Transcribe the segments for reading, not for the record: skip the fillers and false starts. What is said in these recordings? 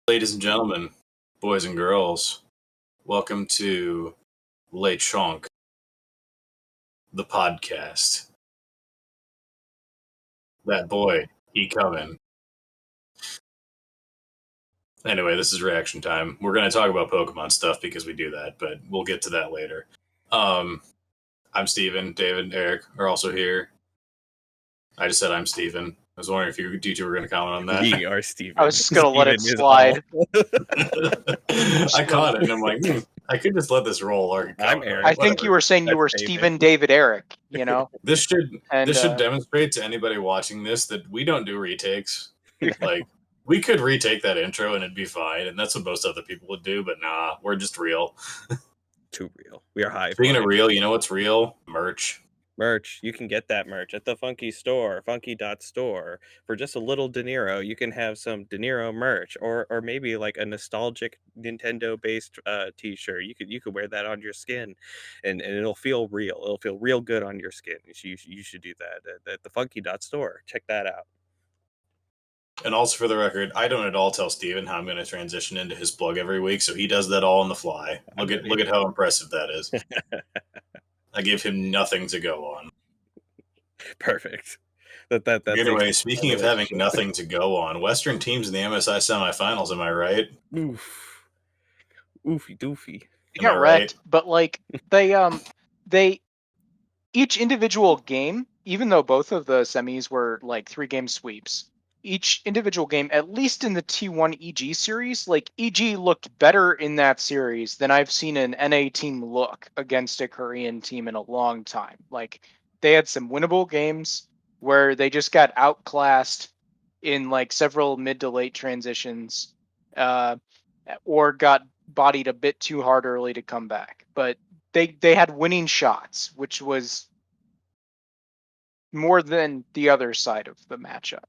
Ladies and gentlemen, boys and girls, welcome to Late Chonk, the podcast. That boy, he coming. Anyway, this is reaction time. We're going to talk about Pokemon stuff because we do that, but we'll get to that later. I'm Steven. David, Eric are also here. I just said I'm Steven. I was wondering if you two were going to comment on that. We are Steven. I was just going to let it slide. I caught it and I'm like, I could just let this roll. Or I'm Eric. I think you were saying you were Steven, David, Eric, you know? This should demonstrate to anybody watching this that we don't do retakes. Like, we could retake that intro and it'd be fine, and that's what most other people would do, but nah, we're just real. Too real. We are high. Speaking of real, you know what's real? Merch. You can get that merch at the Funky store, funky.store. For just a little De Niro, you can have some De Niro merch, or maybe like a nostalgic Nintendo-based t-shirt. You could wear that on your skin, and it'll feel real. It'll feel real good on your skin. You should do that at the funky.store. Check that out. And also, for the record, I don't at all tell Steven how I'm going to transition into his plug every week, so he does that all on the fly. Look at how impressive that is. I give him nothing to go on. Perfect. Anyway, speaking of having nothing to go on, Western teams in the MSI semifinals, am I right? Oof. Oofy doofy. You got wrecked, but like they each individual game, even though both of the semis were like 3-game sweeps, each individual game, at least in the T1 EG series, like EG looked better in that series than I've seen an NA team look against a Korean team in a long time. Like, they had some winnable games where they just got outclassed in like several mid to late transitions, or got bodied a bit too hard early to come back. But they had winning shots, which was more than the other side of the matchup.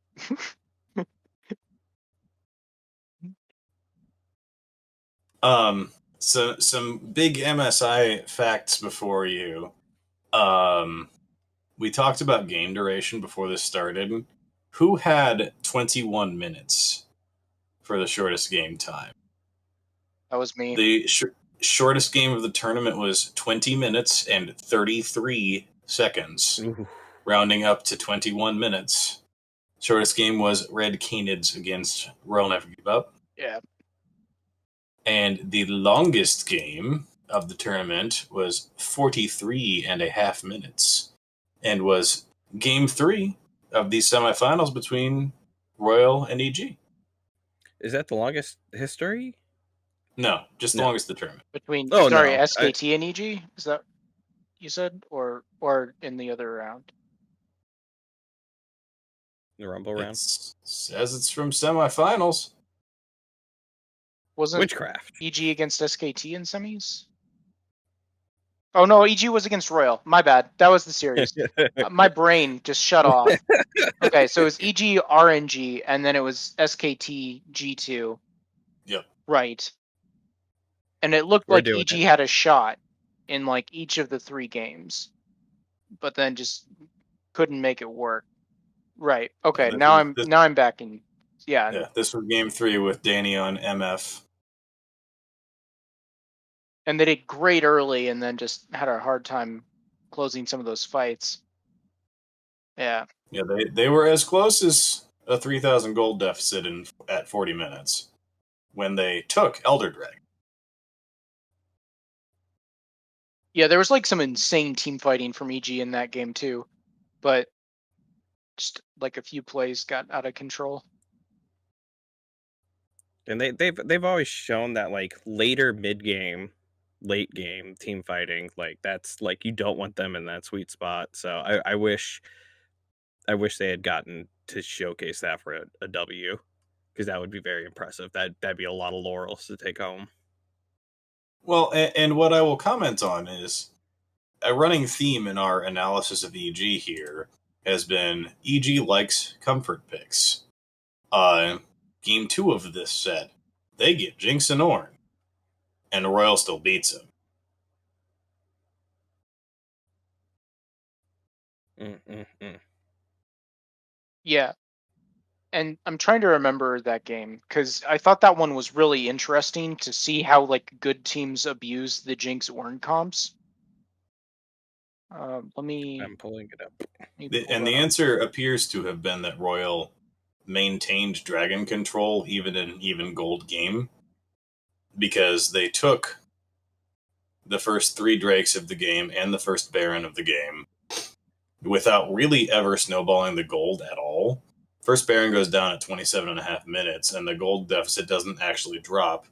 So some big MSI facts before you. We talked about game duration before this started. Who had 21 minutes for the shortest game time? That was me. The shortest game of the tournament was 20 minutes and 33 seconds, rounding up to 21 minutes. Shortest game was Red Canids against Royal Never Give Up. Yeah. And the longest game of the tournament was 43 and a half minutes, and was game 3 of the semifinals between Royal and EG. Is that the longest history? No, just the longest of the tournament. Between SKT and EG? Is that you said, or in the other round? The Rumble round? It says it's from semifinals. Wasn't Witchcraft EG against SKT in semis? Oh no, EG was against Royal. My bad. That was the series. My brain just shut off. Okay, so it was EG RNG, and then it was SKT G2. Yep. Right. And it looked like EG had a shot in like each of the 3 games, but then just couldn't make it work. Right. Okay. Now I'm back in. Yeah. Yeah. This was game 3 with Danny on MF. And they did great early, and then just had a hard time closing some of those fights. Yeah. Yeah, they were as close as a 3,000 gold deficit at 40 minutes when they took Elder Dragon. Yeah, there was like some insane team fighting from EG in that game too, but just like a few plays got out of control. And they've always shown that like later mid game, late game team fighting, like that's like you don't want them in that sweet spot. So I wish they had gotten to showcase that for a W, because that would be very impressive. That'd be a lot of laurels to take home. Well, and what I will comment on is a running theme in our analysis of EG here has been EG likes comfort picks. Game 2 of this set, they get Jinx and Ornn, and Royal still beats him. Yeah. And I'm trying to remember that game because I thought that one was really interesting to see how like good teams abuse the Jinx Ornn comps. Let me I'm pulling it up. And the answer appears to have been that Royal maintained dragon control even in even gold game, because they took the first 3 Drakes of the game and the first Baron of the game without really ever snowballing the gold at all. First Baron goes down at 27.5 minutes, and the gold deficit doesn't actually drop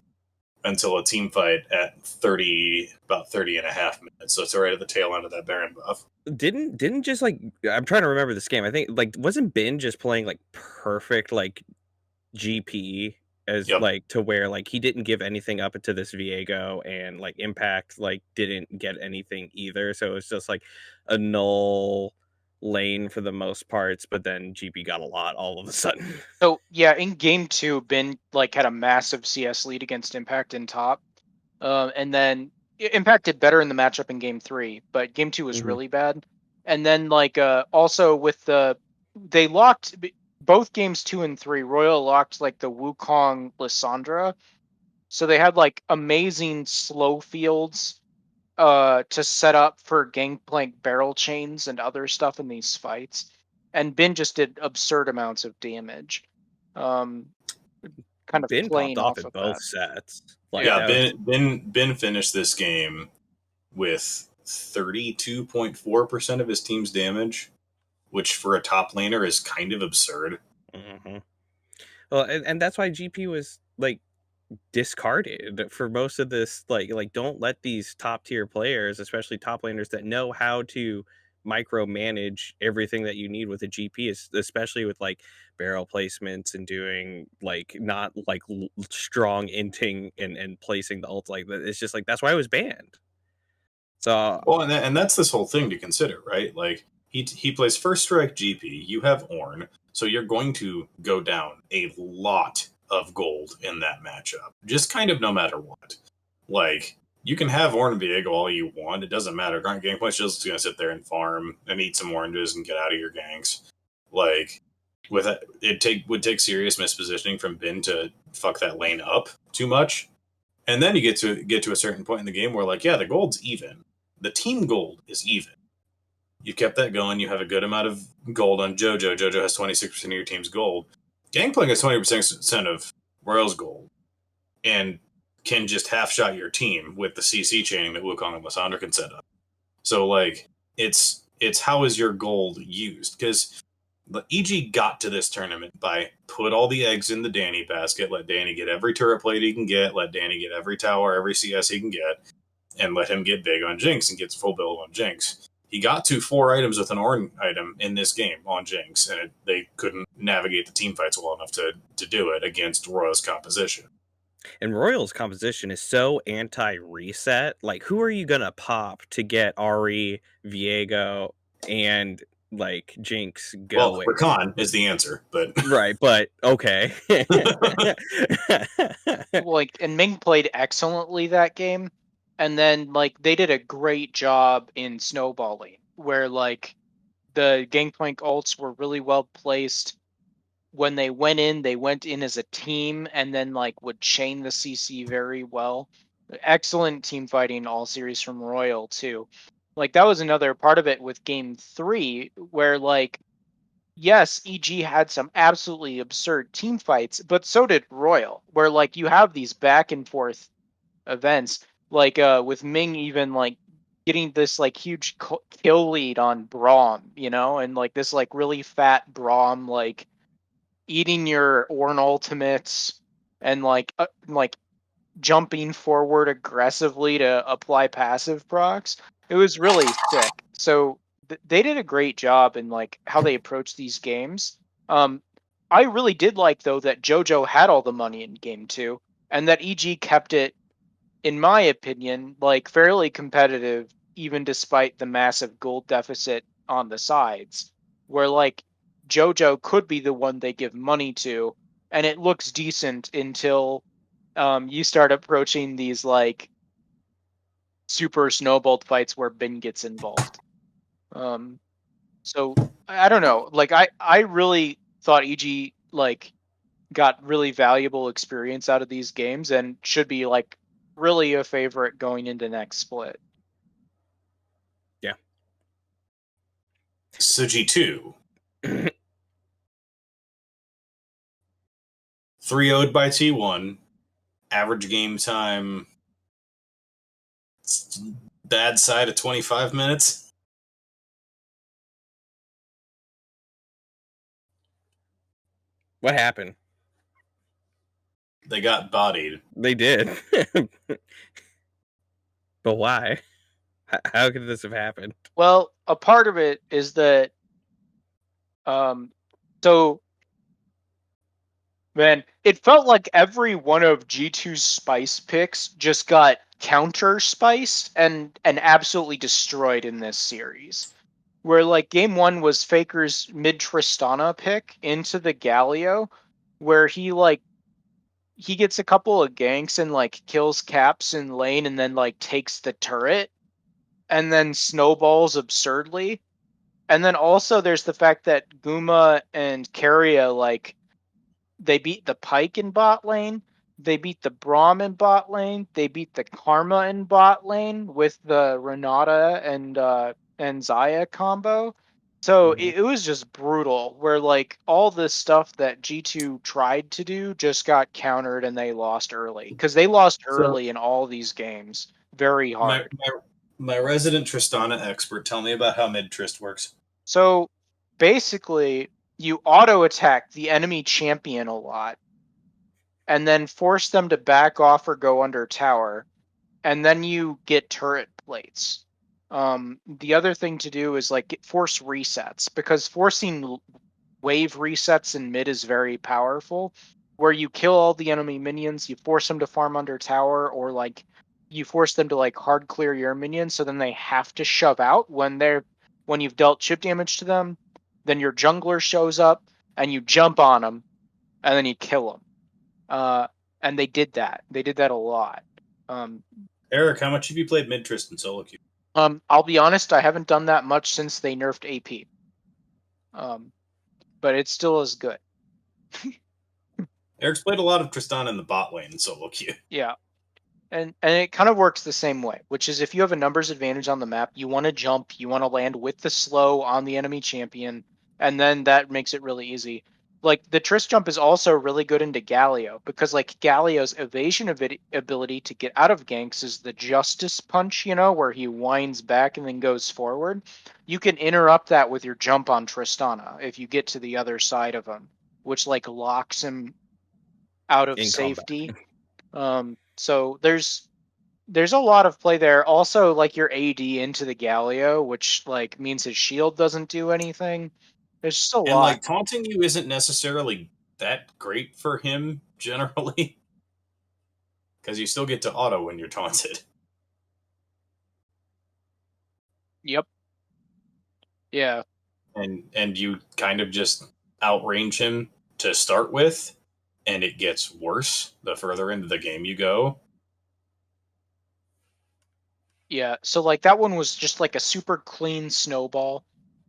until a team fight at about 30.5 minutes. So it's right at the tail end of that Baron buff. Didn't just like, I'm trying to remember this game. I think like, wasn't Bin just playing like perfect like GP as like to where like he didn't give anything up into this Viego, and like Impact like didn't get anything either. So it was just like a null lane for the most parts, but then GP got a lot all of a sudden. So yeah, in game 2, Bin like had a massive CS lead against Impact in top, and then Impact did better in the matchup in game 3, but game 2 was really bad. And then like also with they locked both games 2 and 3. Royal locked like the Wukong Lissandra, so they had like amazing slow fields to set up for Gangplank barrel chains and other stuff in these fights. And Bin just did absurd amounts of damage. Kind of Bin playing popped off off in of both that. sets. Like, yeah, Ben finished this game with 32.4% of his team's damage, which for a top laner is kind of absurd. Mm-hmm. Well, and that's why GP was like discarded for most of this. Like don't let these top tier players, especially top laners that know how to micromanage everything that you need with a GP, especially with like barrel placements and doing like not like strong inting and placing the ult like that. It's just like, that's why it was banned. So well, and that's this whole thing to consider, right? Like he plays first strike GP. You have Ornn, so you're going to go down a lot of gold in that matchup, just kind of no matter what. Like, you can have Ornn Viego all you want; it doesn't matter. Gangplank's just going to sit there and farm and eat some oranges and get out of your ganks. Like, with would take serious mispositioning from Bin to fuck that lane up too much, and then you get to a certain point in the game where, like, yeah, the gold's even. The team gold is even. You kept that going. You have a good amount of gold on JoJo. JoJo has 26% of your team's gold. Gangplank has 20% of Royal's gold, and can just half shot your team with the CC chaining that Wukong and Lissandra can set up. So like, it's how is your gold used? Because the EG got to this tournament by put all the eggs in the Danny basket, let Danny get every turret plate he can get, let Danny get every tower, every CS he can get, and let him get big on Jinx and gets full build on Jinx. He got to 4 items with an Ornn item in this game on Jinx, and they couldn't navigate the team fights well enough to do it against Royal's composition. And Royal's composition is so anti-reset. Like, who are you gonna pop to get Ahri, Viego, and like Jinx going? Well, Rakan is the answer, but right, but okay. Like, and Ming played excellently that game, and then like they did a great job in snowballing, where like the Gangplank ults were really well placed. When they went in as a team, and then like would chain the CC very well. Excellent team fighting all series from Royal too. Like, that was another part of it with game 3, where like, yes, EG had some absolutely absurd team fights, but so did Royal, where like you have these back and forth events, like with Ming even like getting this like huge kill lead on Braum, and like this like really fat Braum like eating your Ornn ultimates and like jumping forward aggressively to apply passive procs. It was really sick. So they did a great job in like how they approach these games. I really did like though that JoJo had all the money in game 2, and that EG kept it, in my opinion, like fairly competitive, even despite the massive gold deficit on the sides, where like JoJo could be the one they give money to, and it looks decent until you start approaching these like super snowballed fights where Bin gets involved. So I don't know. Like, I really thought EG like got really valuable experience out of these games and should be like really a favorite going into next split. Yeah. So G2. 3-0'd by T1. Average game time, bad side of 25 minutes. What happened? They got bodied. They did. But why? How could this have happened? Well, a part of it is that so man, it felt like every one of G2's spice picks just got counter spice and absolutely destroyed in this series. Where like game 1 was Faker's mid Tristana pick into the Galio, where he gets a couple of ganks and like kills Caps in lane and then like takes the turret and then snowballs absurdly. And then also there's the fact that Guma and Keria like they beat the Pyke in bot lane, they beat the Braum in bot lane, they beat the Karma in bot lane with the Renata and Xayah combo. So it was just brutal where like all the stuff that G2 tried to do just got countered and they lost early. Because they lost early in all these games. Very hard. My resident Tristana expert, tell me about how mid Trist works. So basically, you auto attack the enemy champion a lot, and then force them to back off or go under tower, and then you get turret plates. The other thing to do is like force resets, because forcing wave resets in mid is very powerful, where you kill all the enemy minions, you force them to farm under tower, or like you force them to like hard clear your minions, so then they have to shove out when you've dealt chip damage to them. Then your jungler shows up and you jump on them and then you kill them. And they did that. They did that a lot. Eric, how much have you played mid Trist in solo queue? I'll be honest, I haven't done that much since they nerfed AP. But it still is good. Eric's played a lot of Tristana in the bot lane in solo queue. Yeah. And it kind of works the same way, which is if you have a numbers advantage on the map, you want to jump, you want to land with the slow on the enemy champion, and then that makes it really easy. Like the Triss jump is also really good into Galio, because like Galio's evasion ability to get out of ganks is the Justice Punch, where he winds back and then goes forward. You can interrupt that with your jump on Tristana if you get to the other side of him, which like locks him out of safety. So there's a lot of play there. Also, like your AD into the Galio, which like means his shield doesn't do anything. There's just a lot. And like taunting you isn't necessarily that great for him generally, because you still get to auto when you're taunted. Yep. Yeah. And you kind of just outrange him to start with, and it gets worse the further into the game you go. Yeah, so like that one was just like a super clean snowball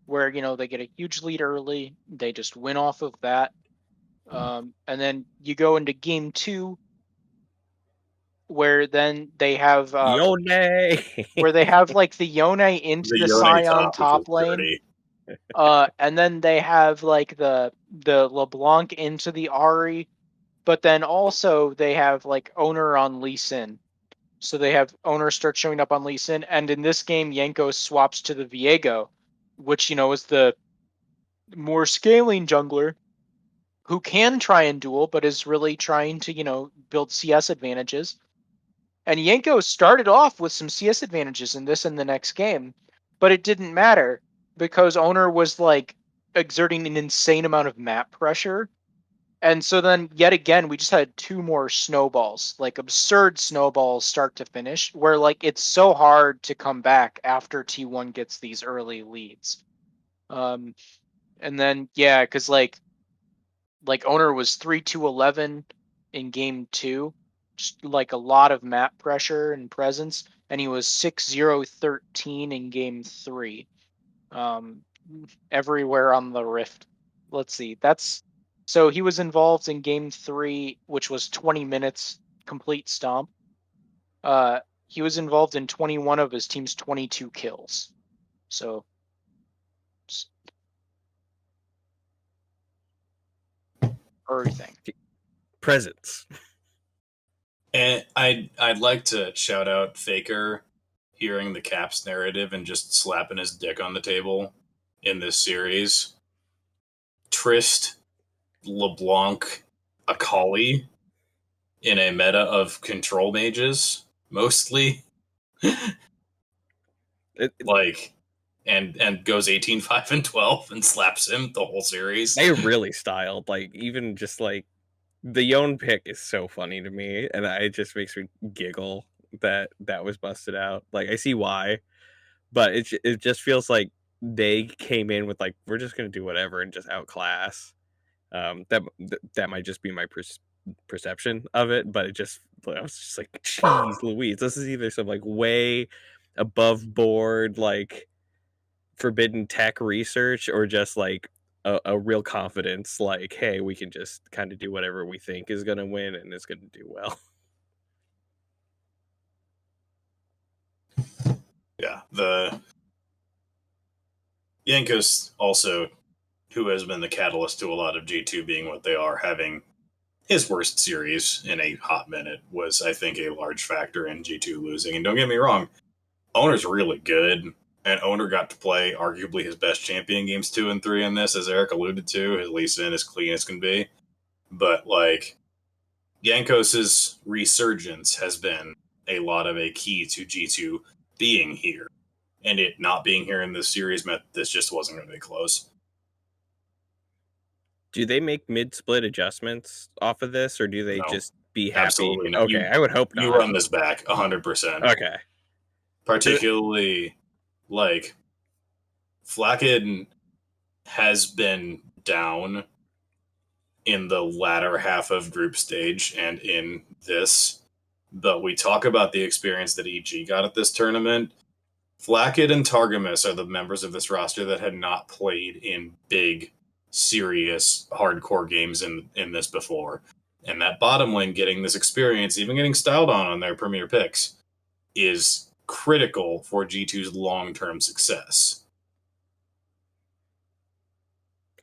where, they get a huge lead early, they just win off of that. And then you go into game 2 where then they have Yone! where they have like the Yone into the Scion top lane. And then they have like the LeBlanc into the Ahri, but then also they have like Owner on Lee Sin. So they have Owner start showing up on Lee Sin, and in this game, Yanko swaps to the Viego, which, is the more scaling jungler who can try and duel, but is really trying to, build CS advantages. And Yanko started off with some CS advantages in this and the next game, but it didn't matter because Owner was like exerting an insane amount of map pressure. And so then yet again, we just had 2 more snowballs, like absurd snowballs start to finish, where like it's so hard to come back after T1 gets these early leads. And then, yeah, because like Owner was 3-2-11 in game 2, just like a lot of map pressure and presence, and he was 6-0-13 in game 3. Everywhere on the Rift. Let's see, that's So he was involved in game 3, which was 20 minutes complete stomp. He was involved in 21 of his team's 22 kills. So everything. Presence. And I'd like to shout out Faker hearing the Caps narrative and just slapping his dick on the table in this series. Trist, LeBlanc, Akali in a meta of control mages, mostly. And goes 18, 5, and 12 and slaps him the whole series. They really styled, like, even just like the Yone pick is so funny to me, and it just makes me giggle that was busted out. Like, I see why, but it just feels like they came in with like, we're just gonna do whatever and just outclass. That might just be my perception of it, but I was just like, geez Louise, this is either some like way above board like forbidden tech research or just like a real confidence, like, hey, we can just kind of do whatever we think is going to win and is going to do well. Yeah, the Jankos also, who has been the catalyst to a lot of G2 being what they are, having his worst series in a hot minute, was, I think, a large factor in G2 losing. And don't get me wrong, Owner's really good, and Owner got to play arguably his best champion games 2 and 3 in this, as Eric alluded to, his Lee Sin as clean as can be. But, like, Jankos' resurgence has been a lot of a key to G2 being here. And it not being here in this series meant this just wasn't going to be close. Do they make mid-split adjustments off of this, or do they just be happy? Absolutely not. Okay, I would hope not. You run this back 100%. Okay. Particularly, like, Flacken has been down in the latter half of group stage and in this, but we talk about the experience that EG got at this tournament. Flacket and Targamas are the members of this roster that had not played in big, serious, hardcore games in this before. And that bottom lane getting this experience, even getting styled on their premier picks, is critical for G2's long-term success.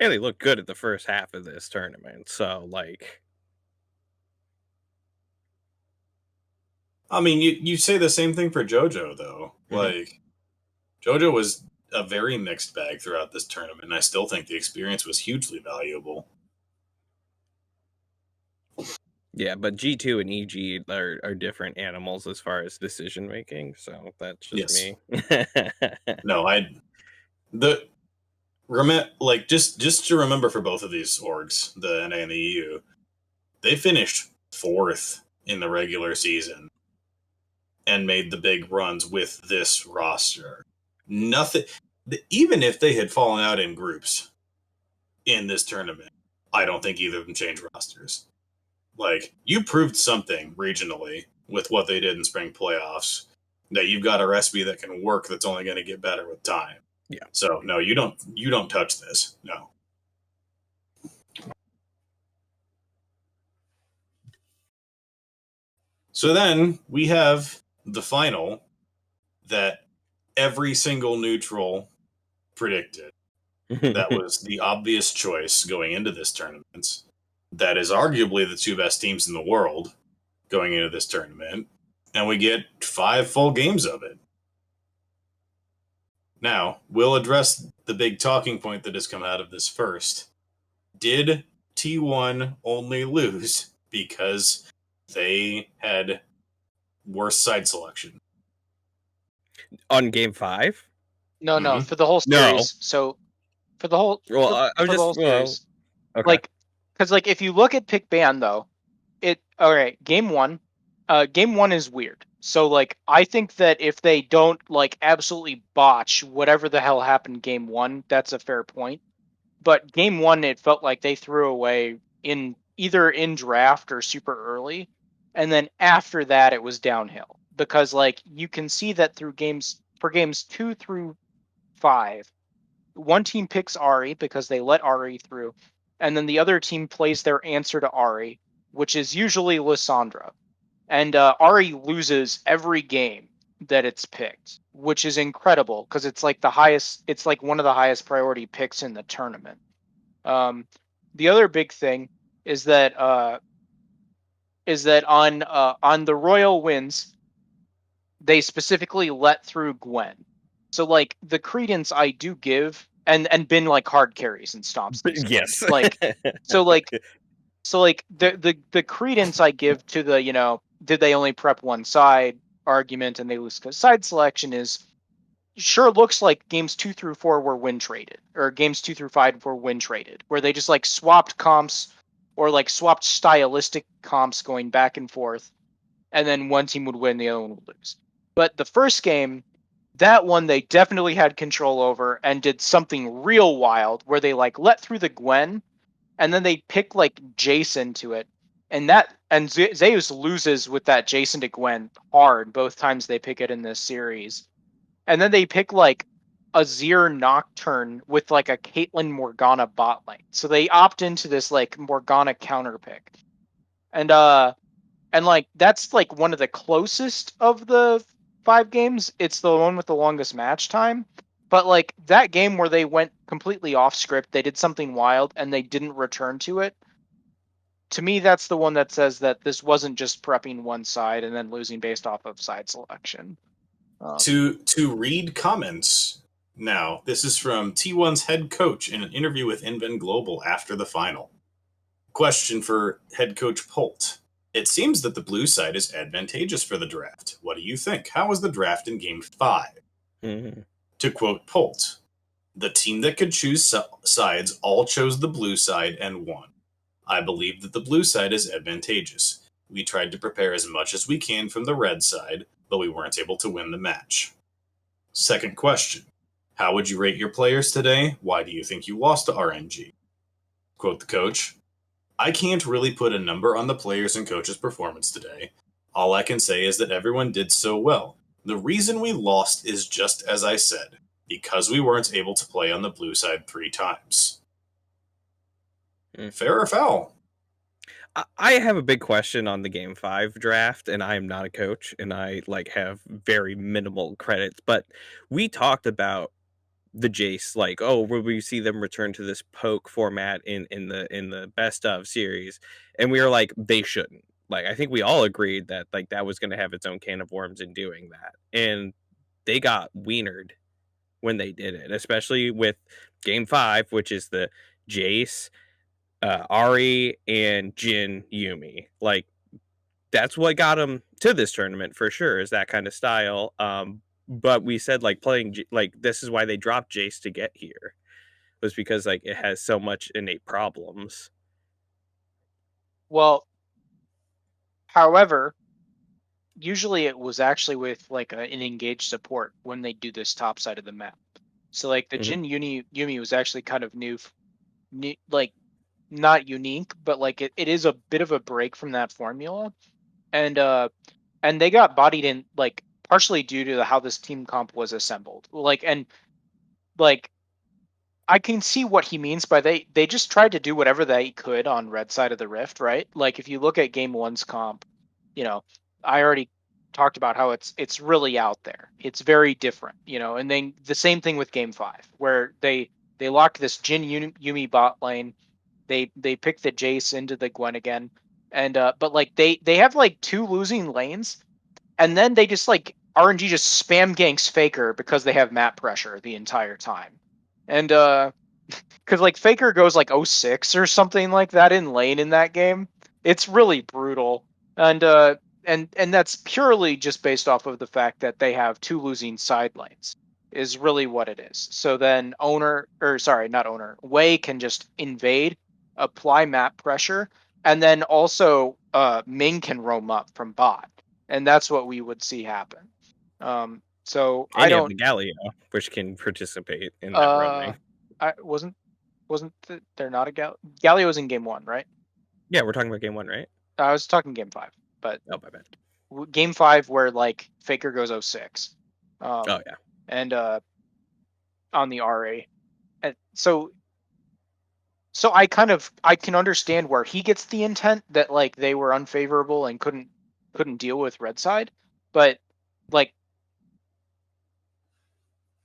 Yeah, they look good at the first half of this tournament, so, like... I mean, you say the same thing for JoJo, though. Mm-hmm. Like, JoJo was a very mixed bag throughout this tournament, and I still think the experience was hugely valuable. Yeah, but G2 and EG are different animals as far as decision making, so that's just me. No, just to remember for both of these orgs, the NA and the EU, they finished 4th in the regular season and made the big runs with this roster. Nothing, even if they had fallen out in groups in this tournament, I don't think either of them changed rosters. Like, you proved something regionally with what they did in spring playoffs, that you've got a recipe that can work that's only going to get better with time. Yeah. So, no, you don't touch this. No. So then we have the final that every single neutral predicted. That was the obvious choice going into this tournament. That is arguably the 2 best teams in the world going into this tournament. And we get 5 full games of it. Now, we'll address the big talking point that has come out of this first. Did T1 only lose because they had worse side selection? On game 5? No, for the whole series. No. So, for the whole... Well, I was just... Well, series, okay. Like, because, like, if you look at pick ban, though, alright, game 1 is weird. So, like, I think that if they don't, like, absolutely botch whatever the hell happened game 1, that's a fair point. But game 1, it felt like they threw away either in draft or super early. And then after that, it was downhill. Because, like, you can see that for games 2 through 5, one team picks Ahri because they let Ahri through. and then the other team plays their answer to Ari, which is usually Lissandra. And Ari loses every game that it's picked, which is incredible because it's like it's like one of the highest priority picks in the tournament. The other big thing is that on the Royal wins, they specifically let through Gwen. So like the credence I do give and bin like hard carries and stomps these Yes. games. Like so like the credence I give to the, you know, did they only prep one side argument and they lose because side selection is sure looks like games 2 through 4 were win traded, or games 2 through 5 were win traded, where they just like swapped comps or like swapped stylistic comps going back and forth, and then one team would win, the other one would lose. But the first game, that one they definitely had control over and did something real wild where they like let through the Gwen and then they pick like Jason to it. And Zeus loses with that Jason to Gwen hard both times they pick it in this series. And then they pick like a Zir Nocturne with like a Caitlyn Morgana bot lane. So they opt into this like Morgana counter pick. And like that's like one of the closest of the 5 games. It's the one with the longest match time. But like that game where they went completely off script, they did something wild and they didn't return to it. To me, that's the one that says that this wasn't just prepping one side and then losing based off of side selection. To read comments now, this is from T1's head coach in an interview with Inven Global after the final. Question for head coach Polt. It seems that the blue side is advantageous for the draft. What do you think? How was the draft in Game 5? Mm-hmm. To quote Polt, the team that could choose sides all chose the blue side and won. I believe that the blue side is advantageous. We tried to prepare as much as we can from the red side, but we weren't able to win the match. Second question. How would you rate your players today? Why do you think you lost to RNG? Quote the coach. I can't really put a number on the players and coaches' performance today. All I can say is that everyone did so well. The reason we lost is just as I said, because we weren't able to play on the blue side 3 times. Fair or foul? I have a big question on the Game 5 draft, and I am not a coach, and I like have very minimal credits, but we talked about the Jace, like, oh, will we see them return to this poke format in the best of series? And we were like, they shouldn't. Like, I think we all agreed that like that was going to have its own can of worms in doing that, and they got wienered when they did it, especially with Game 5, which is the Jace, Ari, and Jin Yumi. Like, that's what got them to this tournament for sure, is that kind of style. But we said like playing like this is why they dropped Jace to get here, was because like it has so much innate problems. Well, however, usually it was actually with like an engaged support when they do this top side of the map. So like the Jin Yumi was actually kind of new, like not unique, but like it is a bit of a break from that formula. And they got bodied in like partially due to how this team comp was assembled. Like, and like I can see what he means by they just tried to do whatever they could on red side of the rift, right? Like if you look at Game 1's comp, you know, I already talked about how it's really out there. It's very different, you know, and then the same thing with Game 5, where they locked this Jin Yumi bot lane. They picked the Jace into the Gwen again. And but like they have like 2 losing lanes, and then they just like RNG just spam ganks Faker because they have map pressure the entire time. And because like Faker goes like 06 or something like that in lane in that game. It's really brutal. And that's purely just based off of the fact that they have 2 losing side lanes is really what it is. So then Wei can just invade, apply map pressure, and then also Ming can roam up from bot. And that's what we would see happen. So and I don't. The Galio, which can participate in that running. I wasn't. They're not a Galio was in Game 1, right? Yeah, we're talking about Game 1, right? I was talking Game 5, but oh my bad. Game 5 where like Faker goes 06. Oh yeah, and on the RA, and so So I can understand where he gets the intent that like they were unfavorable and couldn't deal with red side, but like,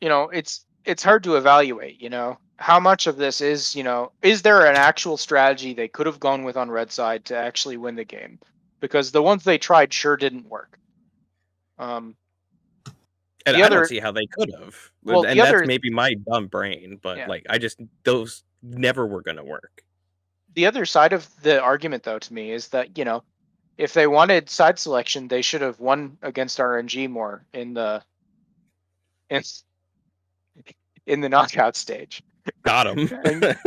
you know, it's hard to evaluate, you know. How much of this is, you know, is there an actual strategy they could have gone with on red side to actually win the game? Because the ones they tried sure didn't work. And The I don't other, see how they could have. well, And the that's other, maybe my dumb brain, but yeah. like those never were gonna work. The other side of the argument, though, to me, is that, you know, if they wanted side selection, they should have won against RNG more in the in the knockout stage. Got him. And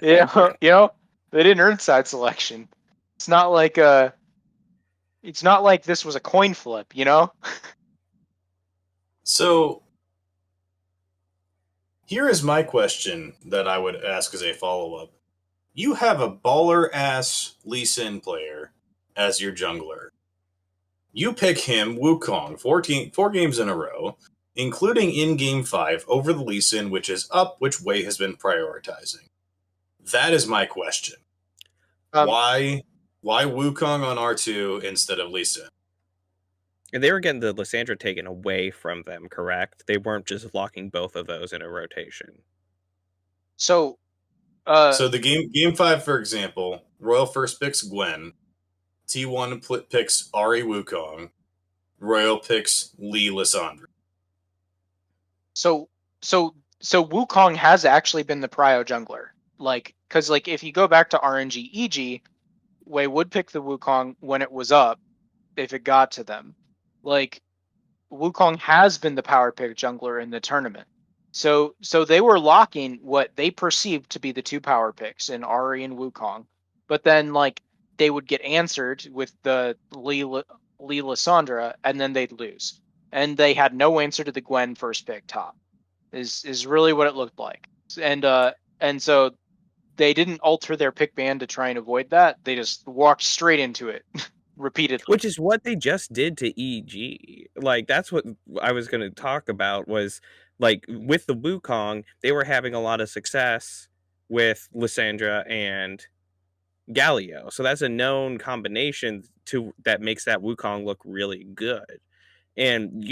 yeah, you know, they didn't earn side selection. It's not like this was a coin flip, you know? So here is my question that I would ask as a follow-up. You have a baller-ass Lee Sin player as your jungler. You pick him, Wukong, 4 games in a row, including in Game 5 over the Lee Sin, which is up, which Wei has been prioritizing. That is my question. Why Wukong on R2 instead of Lee Sin? And they were getting the Lysandra taken away from them, correct? They weren't just locking both of those in a rotation. So the game 5, for example, Royal first picks Gwen, T1 picks Ari Wukong, Royal picks Lee Lysandra. So Wukong has actually been the prio jungler. Like, because like if you go back to RNG EG, Wei would pick the Wukong when it was up, if it got to them. Like, Wukong has been the power pick jungler in the tournament. So they were locking what they perceived to be the 2 power picks in Ari and Wukong. But then like they would get answered with the Lee Lysandra, and then they'd lose. And they had no answer to the Gwen first pick top. Is really what it looked like. And so they didn't alter their pick ban to try and avoid that. They just walked straight into it repeatedly. Which is what they just did to EG. Like, that's what I was going to talk about, was like with the Wukong, they were having a lot of success with Lysandra and Galio. So that's a known combination that makes that Wukong look really good. And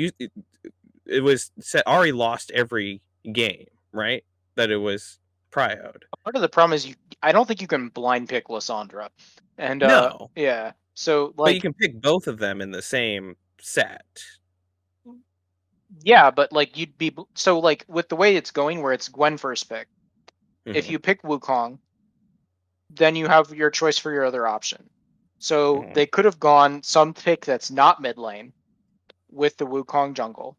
it was set, Ari lost every game, right? That it was prioed. Part of the problem is I don't think you can blind pick Lysandra. And No. yeah. So like, but you can pick both of them in the same set. Yeah, but like you'd be so like with the way it's going, where it's Gwen first pick. If you pick Wukong, then you have your choice for your other option. So they could have gone some pick that's not mid lane with the Wukong jungle,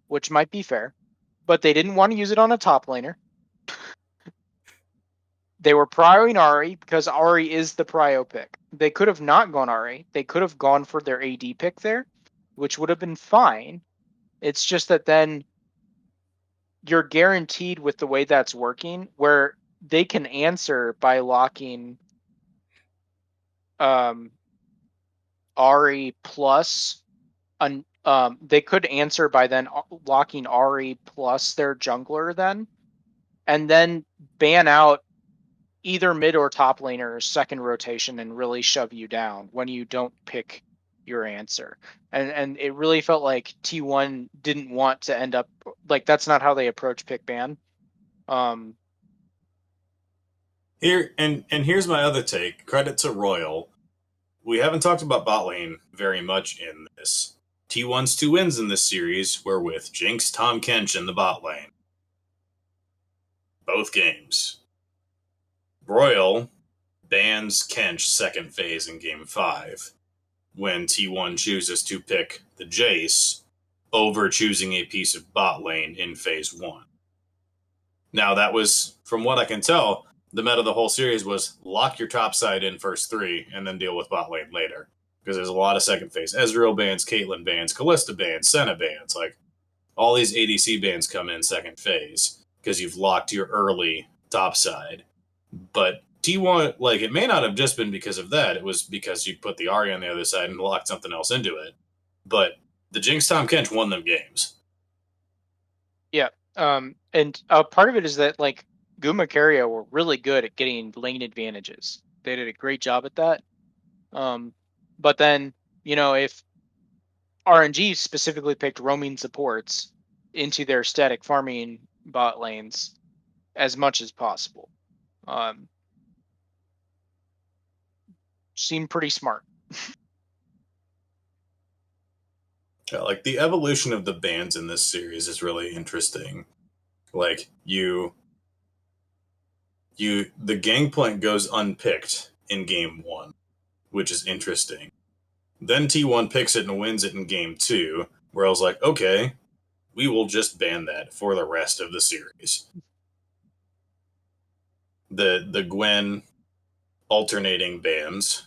which might be fair, but they didn't want to use it on a top laner. They were prioing Ari because Ari is the prio pick. They could have not gone Ari. They could have gone for their AD pick there, which would have been fine. It's just that then you're guaranteed with the way that's working, where they can answer by locking Ari plus they could answer by then locking Ari plus their jungler then, and then ban out either mid or top laner second rotation and really shove you down when you don't pick your answer. And it really felt like T1 didn't want to end up like, that's not how they approach pick ban. Here's my other take. Credit to Royal. We haven't talked about bot lane very much in this. T1's 2 wins in this series were with Jinx, Tom Kench in the bot lane. Both games. Royal bans Kench second phase in Game 5 when T1 chooses to pick the Jace over choosing a piece of bot lane in Phase 1. Now, that was, from what I can tell, the meta of the whole series was lock your top side in first 3 and then deal with bot lane later. Because there's a lot of second phase. Ezreal bans, Caitlyn bans, Kalista bans, Senna bans. Like, all these ADC bans come in second phase because you've locked your early top side. But T1, like, it may not have just been because of that. It was because you put the Ahri on the other side and locked something else into it. But the Jinx Tom Kench won them games. Yeah. And part of it is that, like, Guma Cario were really good at getting lane advantages. They did a great job at that. But then, if RNG specifically picked roaming supports into their static farming bot lanes as much as possible, seemed pretty smart. Yeah, like the evolution of the bans in this series is really interesting. Like the Gangplank goes unpicked in game 1, which is interesting. Then T1 picks it and wins it in game 2, where I was like, okay, we will just ban that for the rest of the series. The Gwen alternating bans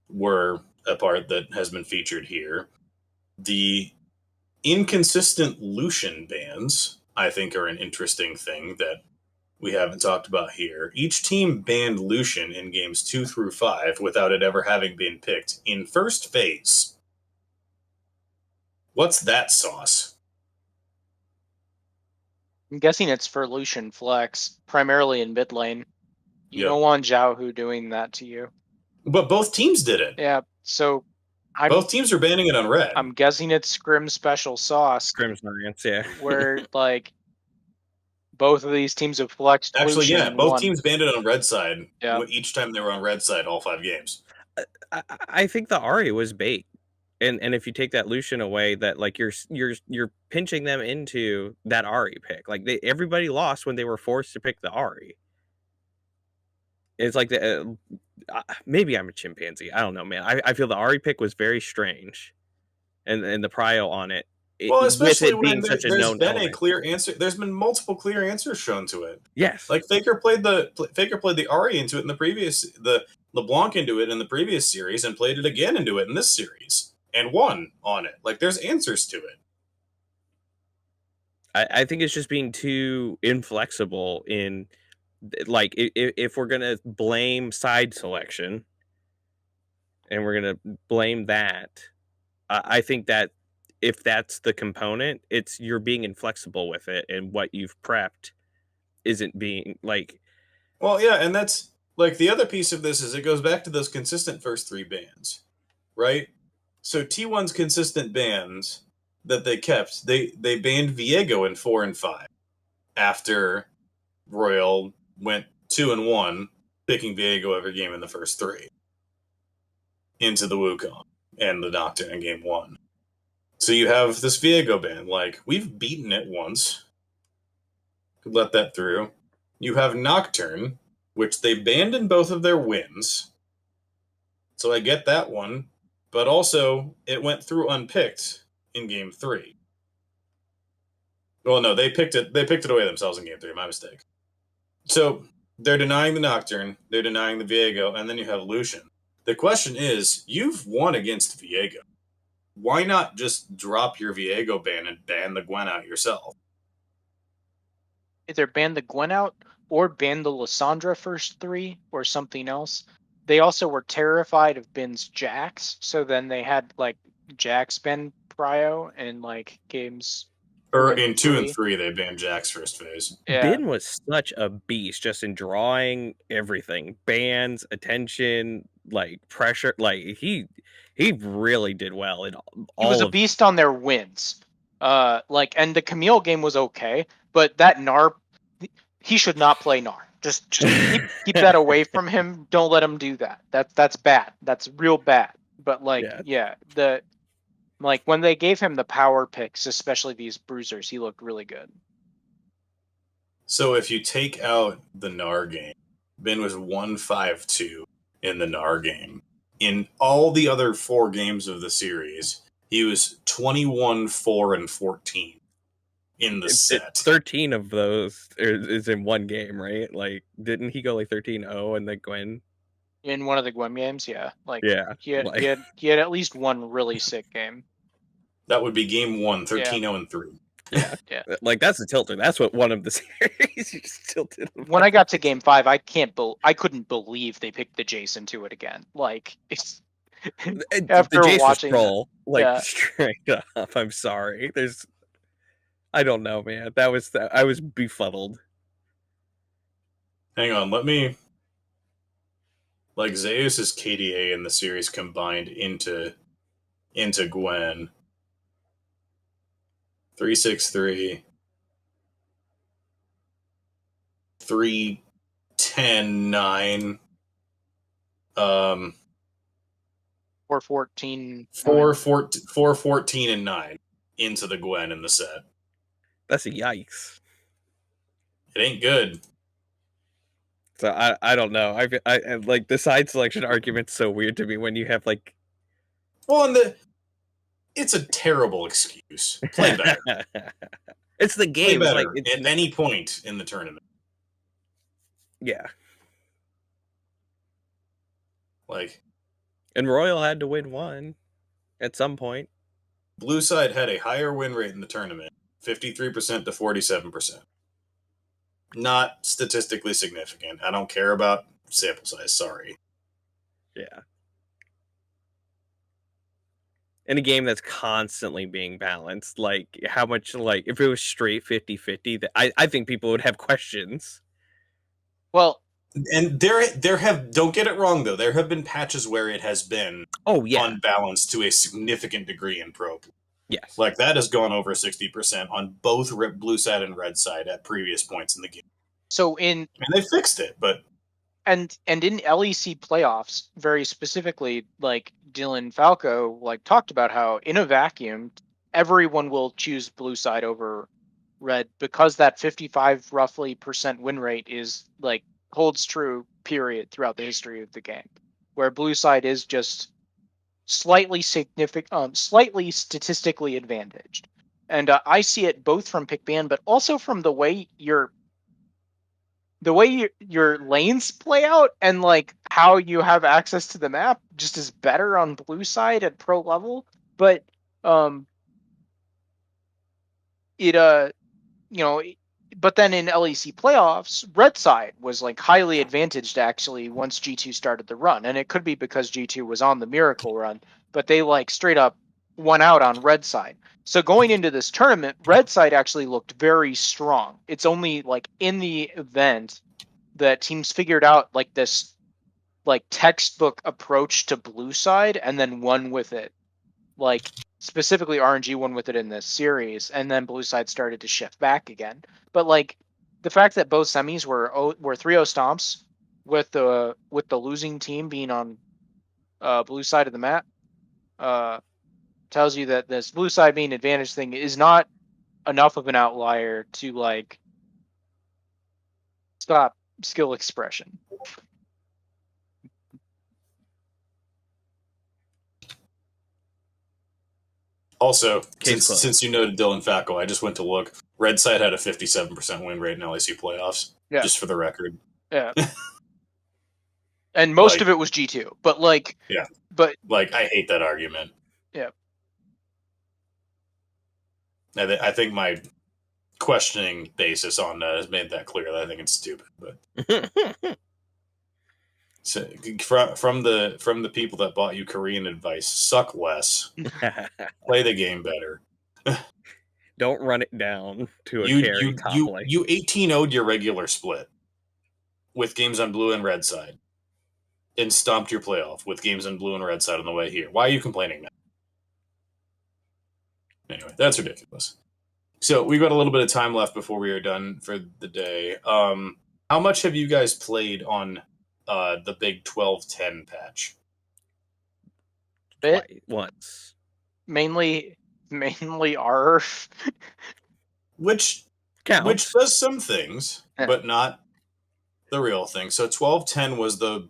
were a part that has been featured here. The inconsistent Lucian bans, I think, are an interesting thing that we haven't talked about here. Each team banned Lucian in games 2 through 5 without it ever having been picked in first phase. What's that sauce? I'm guessing it's for Lucian flex, primarily in mid lane. You Yep. don't want Zhao doing that to you. But both teams did it. Yeah, so both teams are banning it on red. I'm guessing it's Scrim special sauce. Scrim's variants, yeah. Where like both of these teams have flexed. Actually, Lucian yeah, both won. teams banned it on red side. Yeah. Each time they were on red side, all 5 games. I think the Ahri was bait. And if you take that Lucian away, that like you're pinching them into that Ahri pick. Like everybody lost when they were forced to pick the Ahri. It's like maybe I'm a chimpanzee. I don't know, man. I feel the Ahri pick was very strange, and the prio on it. Well, especially when there's been a clear answer. There's been multiple clear answers shown to it. Yes, like Faker played the Ahri into it in the previous, the LeBlanc into it in the previous series, and played it again into it in this series, and won on it. Like there's answers to it. I think it's just being too inflexible in, like, if we're gonna blame side selection, and we're gonna blame that, I think that if that's the component, it's you're being inflexible with it, and what you've prepped isn't being like. Well, yeah, and that's like the other piece of this is it goes back to those consistent first 3 bans, right? So T1's consistent bans that they kept, they banned Viego in 4 and 5 after Royal went 2-1, picking Viego every game in the first 3 into the Wukong and the Nocturne in game 1. So you have this Viego ban. Like, we've beaten it once. Could let that through. You have Nocturne, which they banned in both of their wins. So I get that one. But also, it went through unpicked in game 3. Well, no, they picked it away themselves in game 3. My mistake. So they're denying the Nocturne, they're denying the Viego, and then you have Lucian. The question is, you've won against Viego. Why not just drop your Viego ban and ban the Gwen out yourself? Either ban the Gwen out or ban the Lissandra first 3 or something else. They also were terrified of Ben's Jax, so then they had like Jax ban prio in like games. Or in 2 and 3, they banned Jax first phase. Yeah. Ben was such a beast just in drawing everything. Bans, attention, like pressure. Like he really did well in all. He was a beast on their wins. And the Camille game was okay, but that Gnar, he should not play Gnar. Just keep that away from him. Don't let him do that. That's bad. That's real bad. But when they gave him the power picks, especially these bruisers, he looked really good. So if you take out the Gnar game, Ben was 1-5-2 in the Gnar game. In all the other 4 games of the series, he was 21-4-14 in the set. 13 of those is in one game, right? Like, didn't he go like 13-0 in the Gwen? In one of the Gwen games, yeah. He had at least one really sick game. That would be game 1, 13-0-3. Yeah. Like, that's a tilter. That's what one of the series you just tilted. When I got to game 5, I couldn't believe they picked the Jason to it again. Like, it's after the watching troll, straight up. I'm sorry. I don't know, man. I was befuddled. Hang on, let me... Like, Zeus's KDA in the series combined into Gwen. 363. 310 9. 414. 414 and 9 into the Gwen in the set. That's a yikes. It ain't good. So I don't know. I like the side selection argument's so weird to me when you have like. Well, and it's a terrible excuse. Play better. It's the game. Play It's better like it's at any point in the tournament. Yeah. Like, and Royal had to win one at some point. Blue side had a higher win rate in the tournament, 53% to 47%. Not statistically significant. I don't care about sample size. Sorry. Yeah. In a game that's constantly being balanced, like how much, like if it was straight 50-50, I think people would have questions. Well, and there have, don't get it wrong though, there have been patches where it has been unbalanced to a significant degree in Pro. Yes. Like that has gone over 60% on both blue side and red side at previous points in the game. So and they fixed it, but and in LEC playoffs, very specifically, like Dylan Falco like talked about how in a vacuum, everyone will choose blue side over red because that 55 roughly percent win rate is like holds true period throughout the history of the game, where blue side is just slightly statistically advantaged. And I see it both from pick ban, but also from the way your lanes play out and like how you have access to the map just is better on blue side at pro level. But but then in LEC playoffs, red side was like highly advantaged actually once G2 started the run, and it could be because G2 was on the miracle run, but they like straight up won out on red side. So going into this tournament, red side actually looked very strong. It's only like in the event that teams figured out like this like textbook approach to blue side and then won with it. Like specifically RNG won with it in this series, and then blue side started to shift back again. But like the fact that both semis were 3-0 stomps with the losing team being on blue side of the map tells you that this blue side being advantage thing is not enough of an outlier to like stop skill expression. Also, since you noted Dylan Falco, I just went to look. Red side had a 57% win rate in LEC playoffs. Yeah. Just for the record. Yeah. And most of it was G2, but like... Yeah. But like, I hate that argument. Yeah. I think my questioning basis on that has made that clear that I think it's stupid. But so, from the people that bought you Korean advice, suck less, play the game better. Don't run it down to a carry top lane. You 18-0'd your regular split with games on blue and red side, and stomped your playoff with games on blue and red side on the way here. Why are you complaining now? Anyway, that's ridiculous. So we've got a little bit of time left before we are done for the day. How much have you guys played on the big 12-10 patch? Once. Mainly R. which does some things, but not the real thing. So 12-10 was the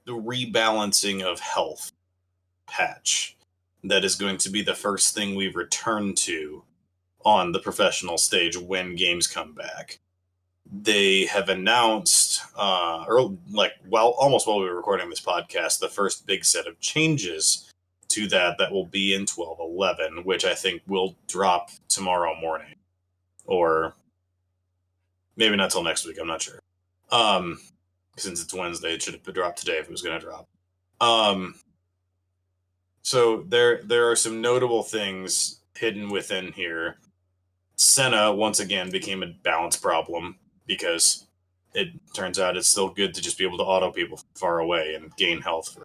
rebalancing of health patch. That is going to be the first thing we return to on the professional stage when games come back. They have announced, almost while we were recording this podcast, the first big set of changes to that will be in 12-11, which I think will drop tomorrow morning. Or maybe not till next week, I'm not sure. Since it's Wednesday, it should have dropped today if it was going to drop. So there are some notable things hidden within here. Senna, once again, became a balance problem because it turns out it's still good to just be able to auto people from far away and gain health.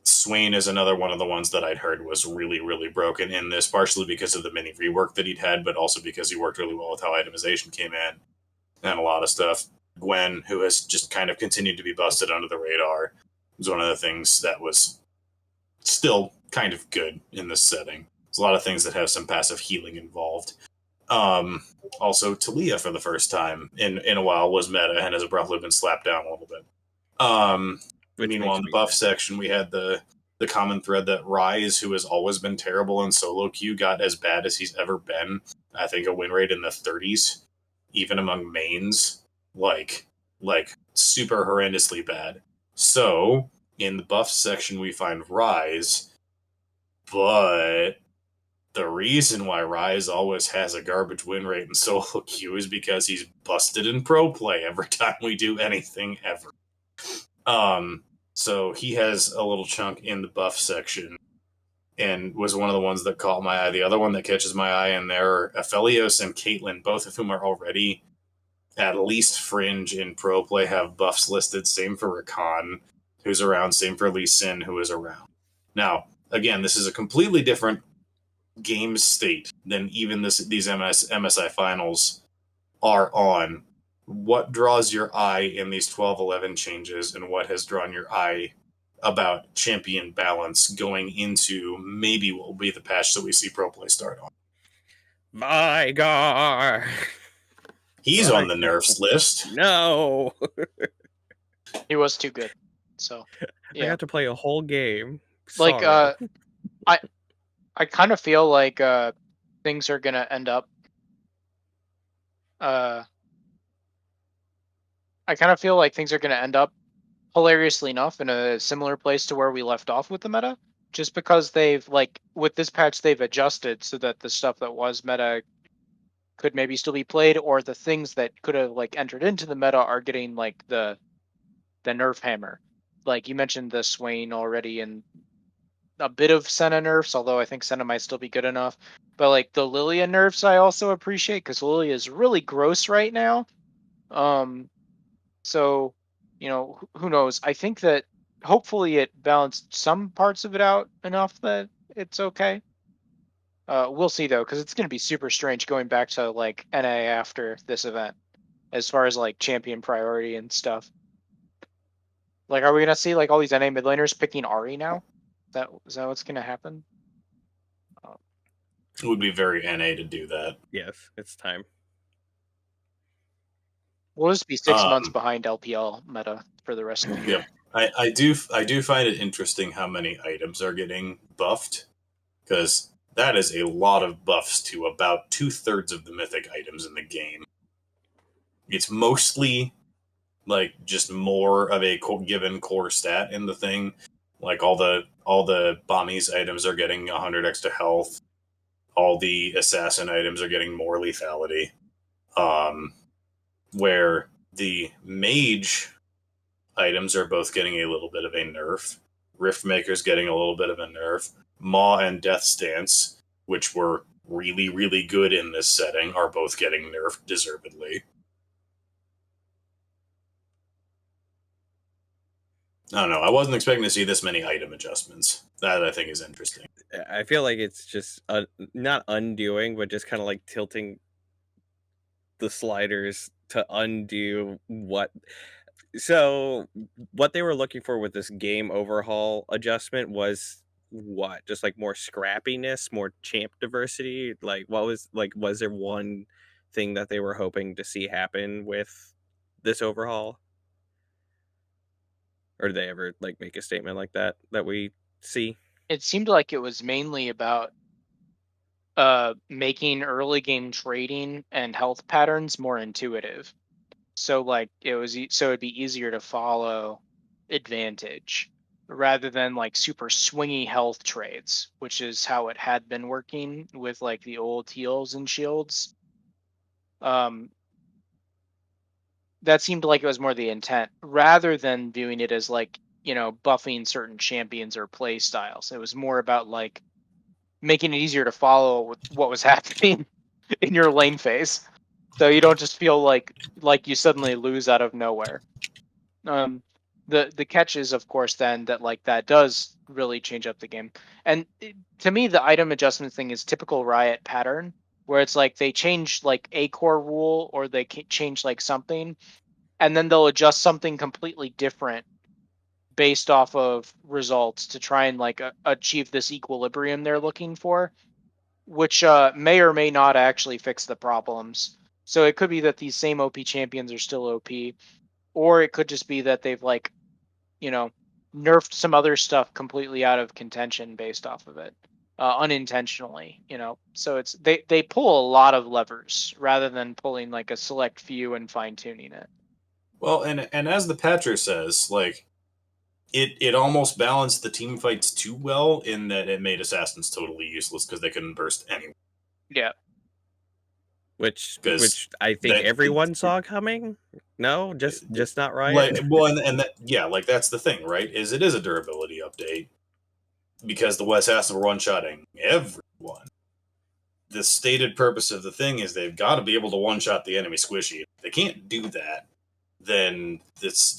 Swain is another one of the ones that I'd heard was really, really broken in this, partially because of the mini rework that he'd had, but also because he worked really well with how itemization came in and a lot of stuff. Gwen, who has just kind of continued to be busted under the radar, was one of the things that was still kind of good in this setting. There's a lot of things that have some passive healing involved. Also, Talia for the first time in a while was meta and has abruptly been slapped down a little bit. Meanwhile, in the buff section, we had the common thread that Rise, who has always been terrible in solo queue, got as bad as he's ever been. I think a win rate in the 30s, even among mains, like super horrendously bad. So in the buff section, we find Rise, but the reason why Rise always has a garbage win rate in solo queue is because he's busted in pro play every time we do anything ever. So he has a little chunk in the buff section and was one of the ones that caught my eye. The other one that catches my eye in there are Aphelios and Caitlyn, both of whom are already at least fringe in pro play, have buffs listed. Same for Rakan, who's around. Same for Lee Sin, who is around. Now, again, this is a completely different game state than even these MSI finals are on. What draws your eye in these 12-11 changes, and what has drawn your eye about champion balance going into maybe what will be the patch that we see pro play start on? Vigar! He's on the nerfs list. No! He was too good. So, yeah. I got to play a whole game. Like, I kind of feel like things are going to end up... I kind of feel like things are going to end up, hilariously enough, in a similar place to where we left off with the meta. Just because they've, like, with this patch, they've adjusted so that the stuff that was meta could maybe still be played, or the things that could have, like, entered into the meta are getting, like, the nerf hammer. Like, you mentioned the Swain already, and a bit of Senna nerfs, although I think Senna might still be good enough. But, like, the Lilia nerfs I also appreciate, because Lilia is really gross right now. So, you know, who knows? I think that hopefully it balanced some parts of it out enough that it's okay. We'll see, though, because it's going to be super strange going back to, like, NA after this event, as far as, like, champion priority and stuff. Like, are we going to see, like, all these NA mid laners picking Ahri now? Is that what's going to happen? It would be very NA to do that. Yes, it's time. We'll just be 6 months behind LPL meta for the rest of the year. I do find it interesting how many items are getting buffed, because that is a lot of buffs to about 2/3 of the mythic items in the game. It's mostly like just more of a given core stat in the thing. Like all the Bommies items are getting 100 extra health. All the assassin items are getting more lethality. Where the mage items are both getting a little bit of a nerf. Riftmaker's getting a little bit of a nerf. Maw and Death Stance, which were really, really good in this setting, are both getting nerfed deservedly. I don't know. I wasn't expecting to see this many item adjustments. That I think is interesting. I feel like it's just not undoing, but just kind of like tilting the sliders to undo what. So what they were looking for with this game overhaul adjustment was what? Just like more scrappiness, more champ diversity? Like what was there one thing that they were hoping to see happen with this overhaul? Or did they ever like make a statement like that we see? It seemed like it was mainly about making early game trading and health patterns more intuitive. So like it'd be easier to follow advantage rather than like super swingy health trades, which is how it had been working with like the old heals and shields. That seemed like it was more the intent rather than viewing it as like, you know, buffing certain champions or play styles. It was more about like making it easier to follow what was happening in your lane phase. So you don't just feel like you suddenly lose out of nowhere. The catch is, of course, then that like that does really change up the game. And to me, the item adjustment thing is typical Riot pattern, where it's like they change like a core rule or they change like something, and then they'll adjust something completely different based off of results to try and like achieve this equilibrium they're looking for, which may or may not actually fix the problems. So it could be that these same OP champions are still OP, or it could just be that they've like, nerfed some other stuff completely out of contention based off of it, unintentionally. So it's they pull a lot of levers rather than pulling like a select few and fine tuning it. Well, and as the patcher says, like it almost balanced the team fights too well in that it made assassins totally useless because they couldn't burst anyway. Yeah. Which I think everyone saw coming. No, just not right. Like, well, and that, yeah, like that's the thing, right? Is it is a durability update because the West Assassins were one-shotting everyone. The stated purpose of the thing is they've got to be able to one-shot the enemy squishy. If they can't do that, then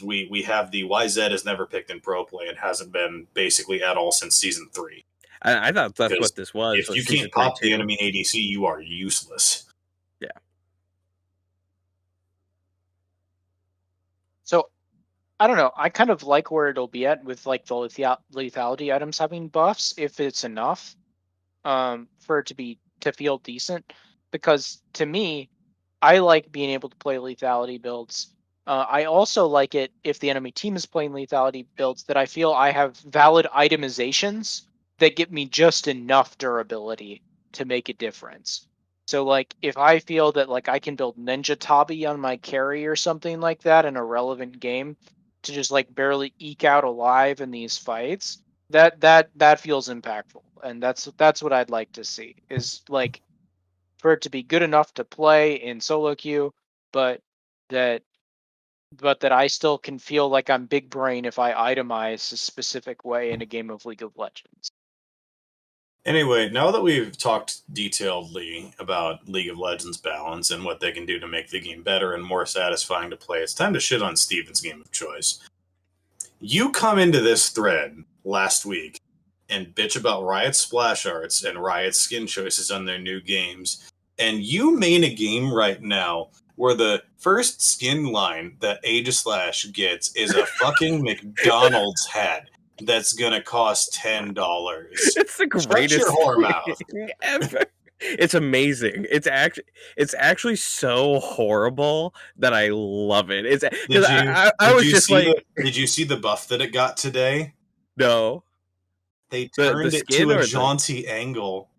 we have the YZ is never picked in pro play and hasn't been basically at all since season 3. I thought that's what this was. If you can't pop the enemy ADC, you are useless. Yeah. So, I don't know. I kind of like where it'll be at with like the lethality items having buffs, if it's enough, for it to feel decent. Because to me, I like being able to play lethality builds. I also like it if the enemy team is playing lethality builds that I feel I have valid itemizations that give me just enough durability to make a difference. So like if I feel that like I can build Ninja Tabi on my carry or something like that in a relevant game to just like barely eke out alive in these fights, that feels impactful. And that's what I'd like to see, is like for it to be good enough to play in solo queue, but that I still can feel like I'm big brain if I itemize a specific way in a game of League of Legends. Anyway, now that we've talked detailedly about League of Legends balance and what they can do to make the game better and more satisfying to play, it's time to shit on Steven's game of choice. You come into this thread last week and bitch about Riot's splash arts and Riot's skin choices on their new games, and you main a game right now where the first skin line that Aegislash gets is a fucking McDonald's hat that's gonna cost $10. It's the greatest your whore mouth ever. It's amazing. It's actually so horrible that I love it. It's did you see the buff that it got today? No. They turned it to a jaunty angle.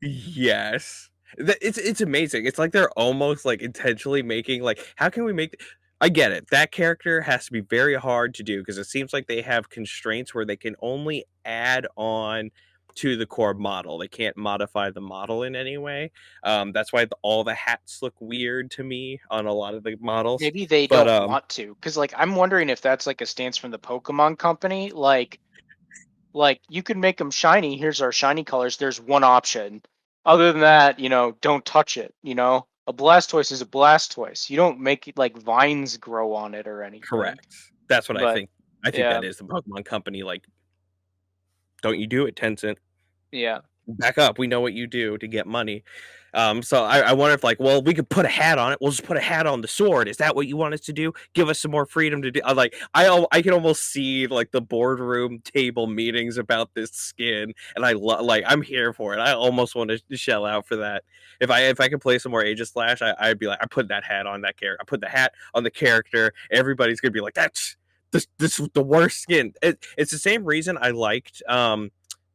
Yes. It's amazing. It's like they're almost like intentionally making like, how can we make I get it. That character has to be very hard to do because it seems like they have constraints where they can only add on to the core model. They can't modify the model in any way. That's why all the hats look weird to me on a lot of the models. Maybe they don't want to, because like I'm wondering if that's like a stance from the Pokemon company. Like you can make them shiny. Here's our shiny colors. There's one option. Other than that, don't touch it. A Blastoise is a Blastoise. You don't make like vines grow on it or anything. Correct. That's what I think. I think that is the Pokemon company. Like, don't you do it, Tencent? Yeah. Back up. We know what you do to get money. So I wonder if like, well, we could put a hat on it. We'll just put a hat on the sword. Is that what you want us to do? Give us some more freedom to do. I can almost see like the boardroom table meetings about this skin, and I'm here for it. I almost want to shell out for that. If I could play some more Aegislash, I'd be like, I put that hat on that character. I put the hat on the character. Everybody's gonna be like, that's this is the worst skin. It's the same reason I liked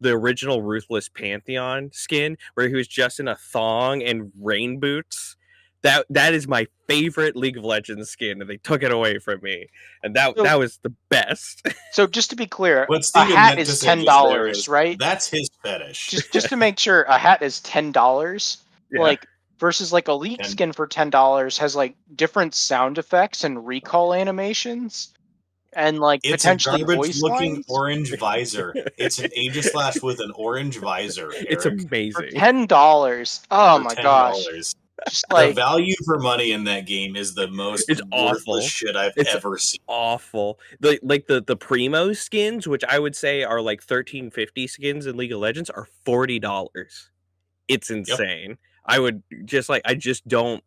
the original Ruthless Pantheon skin, where he was just in a thong and rain boots. That is my favorite League of Legends skin, and they took it away from me. And that was the best. So just to be clear, a hat is $10, right? That's his fetish. Just to make sure, a hat is $10. Yeah. Like versus like a Elite skin for $10 has like different sound effects and recall animations. And like it's potentially a garbage-looking orange visor. It's an Aegislash with an orange visor. Eric. It's amazing. For $10. Oh my gosh! Just The like value for money in that game is the most It's worthless awful. shit I've It's ever seen. awful. The primo skins, which I would say are like 1350 skins in League of Legends, are $40. It's insane. I would just I just don't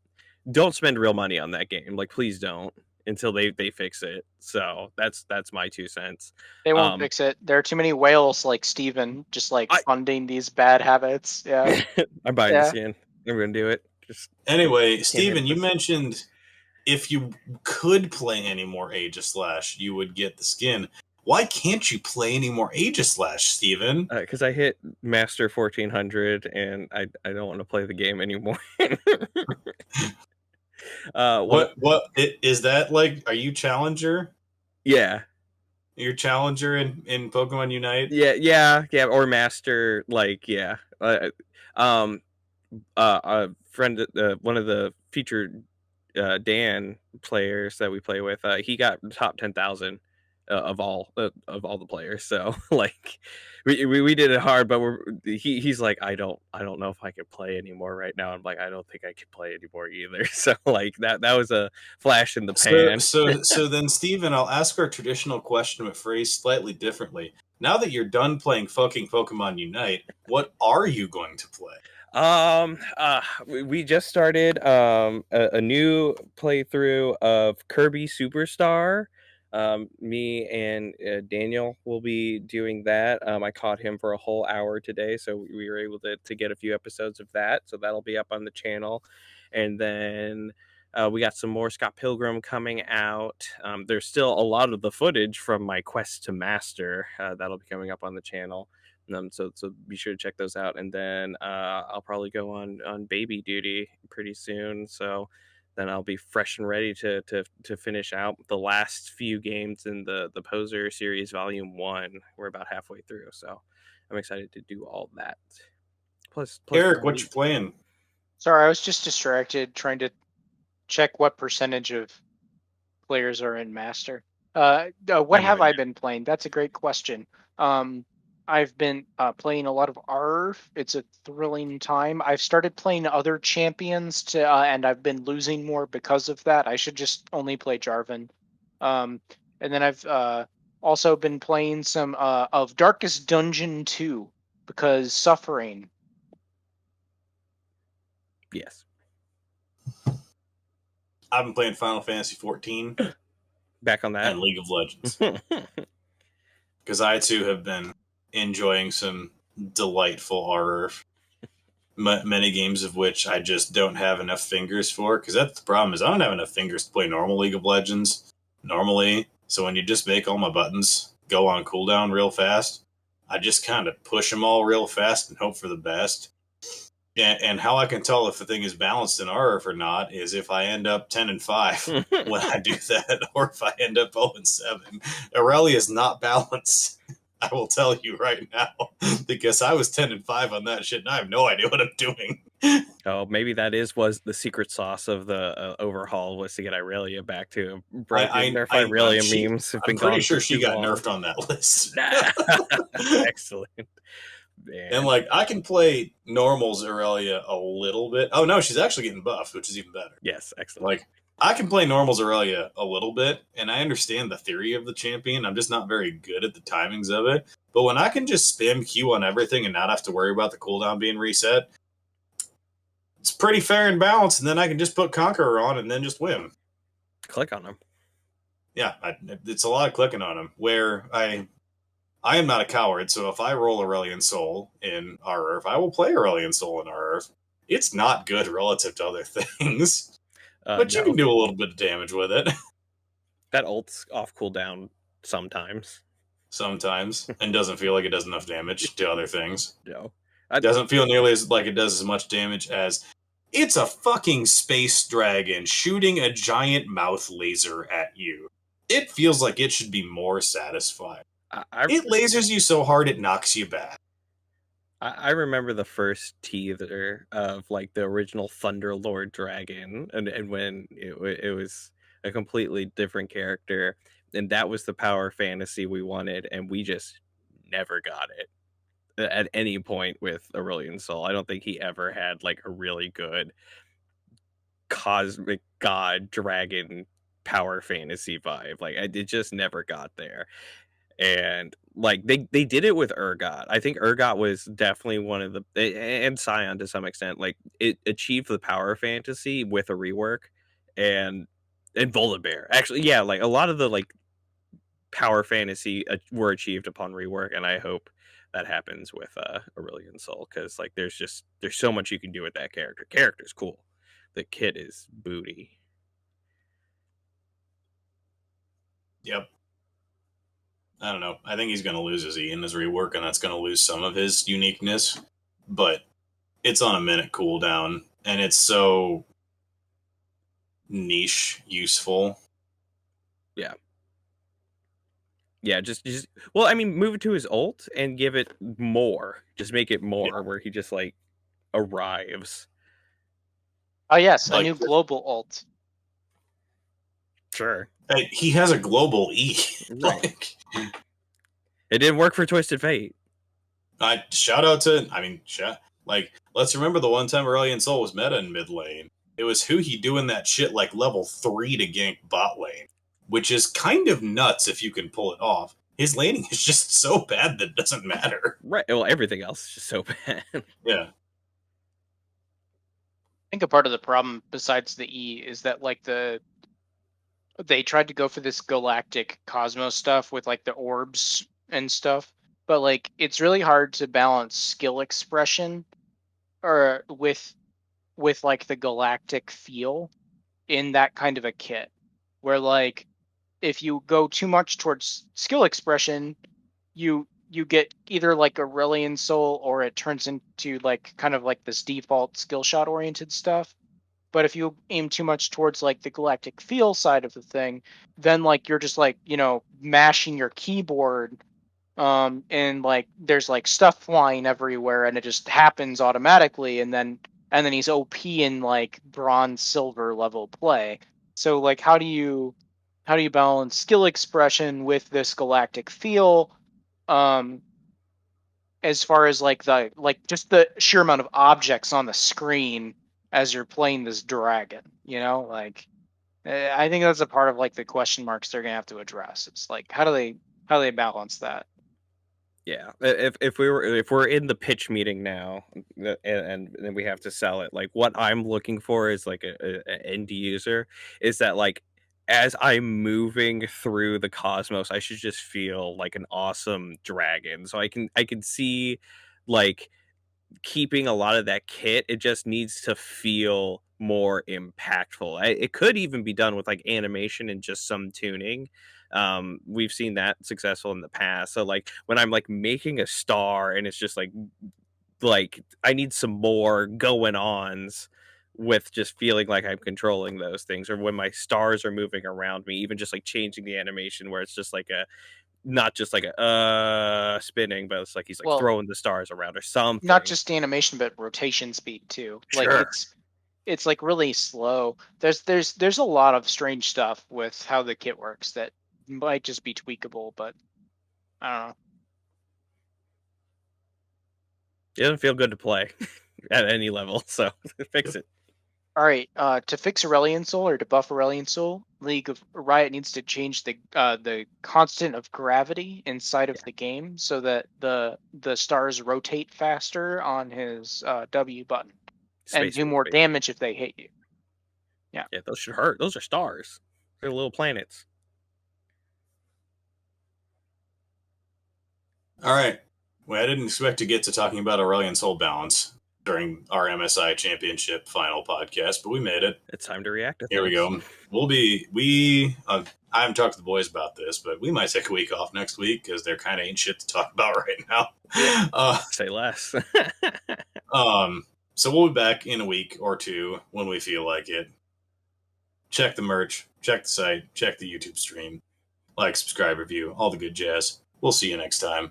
spend real money on that game. Like, please don't until they fix it. So that's my 2 cents. they won't fix it. There are too many whales like Steven just like funding these bad habits. Yeah. I'm buying the Yeah. skin. I'm gonna do it. Just Anyway, hit Steven, you this. mentioned if you could play any more Aegislash, you would get the skin. Why can't you play any more Aegislash, Steven? Because I hit Master 1400 and I don't want to play the game anymore. What is that like? Are you Challenger? Yeah. You're Challenger in Pokemon Unite? Yeah, or Master, a friend, one of the featured Dan players that we play with, he got top 10,000 of all the players. So like we did it hard, but he's like, I don't know if I could play anymore right now. I'm like, I don't think I could play anymore either. So like that was a flash in the pan. So then, Steven, I'll ask our traditional question but phrased slightly differently. Now that you're done playing fucking Pokemon Unite, what are you going to play? We just started a new playthrough of Kirby Superstar. Me and Daniel will be doing that. I caught him for a whole hour today, so we were able to get a few episodes of that. So that'll be up on the channel. And then we got some more Scott Pilgrim coming out. There's still a lot of the footage from my quest to master that'll be coming up on the channel. So be sure to check those out. And then I'll probably go on baby duty pretty soon. So then I'll be fresh and ready to finish out the last few games in the Poser series volume 1. We're about halfway through, so I'm excited to do all that. Plus Eric, what you playing? Sorry, I was just distracted trying to check what percentage of players are in Master. What have I been playing? That's a great question. I've been playing a lot of ARV. It's a thrilling time. I've started playing other champions and I've been losing more because of that. I should just only play Jarvan. And then I've also been playing some of Darkest Dungeon 2 because suffering. Yes. I've been playing Final Fantasy 14. Back on that. And League of Legends. Because I too have been enjoying some delightful RF. Many games of which I just don't have enough fingers for. Because that's the problem, is I don't have enough fingers to play normal League of Legends normally. So when you just make all my buttons go on cooldown real fast, I just kind of push them all real fast and hope for the best. And how I can tell if the thing is balanced in RF or not is if I end up 10-5 when I do that, or if I end up 0-7. Aurelia is not balanced. I will tell you right now, because I was 10-5 on that shit, and I have no idea what I'm doing. Oh, maybe that was the secret sauce of the overhaul, was to get Aurelia back to Aurelia memes have been gone. I'm pretty sure she got nerfed on that list. Excellent. Man. And like, I can play normals Aurelia a little bit. Oh no, she's actually getting buffed, which is even better. Yes, excellent. Like, I can play normals Aurelia a little bit, and I understand the theory of the champion. I'm just not very good at the timings of it. But when I can just spam Q on everything and not have to worry about the cooldown being reset, it's pretty fair and balanced, and then I can just put Conqueror on and then just win. Click on him. Yeah, it's a lot of clicking on him, where I am not a coward, so if I roll Aurelion Soul in RF, I will play Aurelion Soul in RF. It's not good relative to other things, but you can do a little bit of damage with it. That ult's off cooldown sometimes. Sometimes, and doesn't feel like it does enough damage to other things. No. It doesn't feel nearly like it does as much damage as it's a fucking space dragon shooting a giant mouth laser at you. It feels like it should be more satisfying. It lasers you so hard it knocks you back. I remember the first teaser of like the original Thunderlord dragon, and when it was a completely different character, and that was the power fantasy we wanted, and we just never got it at any point with Aurelion Sol. I don't think he ever had like a really good cosmic god dragon power fantasy vibe. Like it just never got there. And like they did it with Urgot. I think Urgot was definitely one of the, and Scion to some extent, like it achieved the power fantasy with a rework. and Volibear. Actually, yeah, like a lot of the like power fantasy were achieved upon rework, and I hope that happens with Aurelion Sol, because like there's so much you can do with that character. Character's cool. The kit is booty. Yep. I don't know. I think he's going to lose his E in his rework, and that's going to lose some of his uniqueness. But it's on a minute cooldown, and it's so niche useful. Yeah. Yeah, just well, I mean, move it to his ult and give it more. Just make it more, where he just like arrives. Oh yes, Like, a new global ult. Sure. He has a global E. Right. Like, it didn't work for Twisted Fate. Shout out to, like, let's remember the one time Aurelion Sol was meta in mid lane. It was Huhi doing that shit like level 3 to gank bot lane, which is kind of nuts if you can pull it off. His laning is just so bad that it doesn't matter. Right. Well, everything else is just so bad. Yeah. I think a part of the problem, besides the E, is that like they tried to go for this galactic cosmos stuff with like the orbs and stuff, but like it's really hard to balance skill expression or with like the galactic feel in that kind of a kit, where like if you go too much towards skill expression, you get either like Aurelion Sol, or it turns into like kind of like this default skill shot oriented stuff. But if you aim too much towards like the galactic feel side of the thing, then like you're just like, mashing your keyboard, and like there's like stuff flying everywhere, and it just happens automatically, and then he's OP in like bronze silver level play. So like how do you balance skill expression with this galactic feel, as far as like just the sheer amount of objects on the screen as you're playing this dragon, like I think that's a part of like the question marks they're gonna have to address. It's like how do they balance that? Yeah, if we're in the pitch meeting now, and then we have to sell it, like what I'm looking for is like a end user, is that like as I'm moving through the cosmos, I should just feel like an awesome dragon. So I can see like keeping a lot of that kit. It just needs to feel more impactful. It could even be done with like animation and just some tuning. We've seen that successful in the past. So like when I'm like making a star and it's just like I need some more going ons with just feeling like I'm controlling those things, or when my stars are moving around me, even just like changing the animation where it's just like not just like a spinning, but it's like he's like throwing the stars around or something. Not just animation, but rotation speed too. Sure. Like it's like really slow. There's a lot of strange stuff with how the kit works that might just be tweakable, but I don't know. It doesn't feel good to play at any level, so fix it. All right, to fix Aurelion Sol, or to buff Aurelion Sol, League of Riot needs to change the constant of gravity inside of the game so that the stars rotate faster on his W button and do more damage if they hit you. Yeah, those should hurt. Those are stars. They're little planets. All right. Well, I didn't expect to get to talking about Aurelion Sol balance during our MSI Championship final podcast, but we made it. It's time to react to Here we go. I haven't talked to the boys about this, but we might take a week off next week because there kind of ain't shit to talk about right now. Say less. So we'll be back in a week or two when we feel like it. Check the merch, check the site, check the YouTube stream, like, subscribe, review, all the good jazz. We'll see you next time.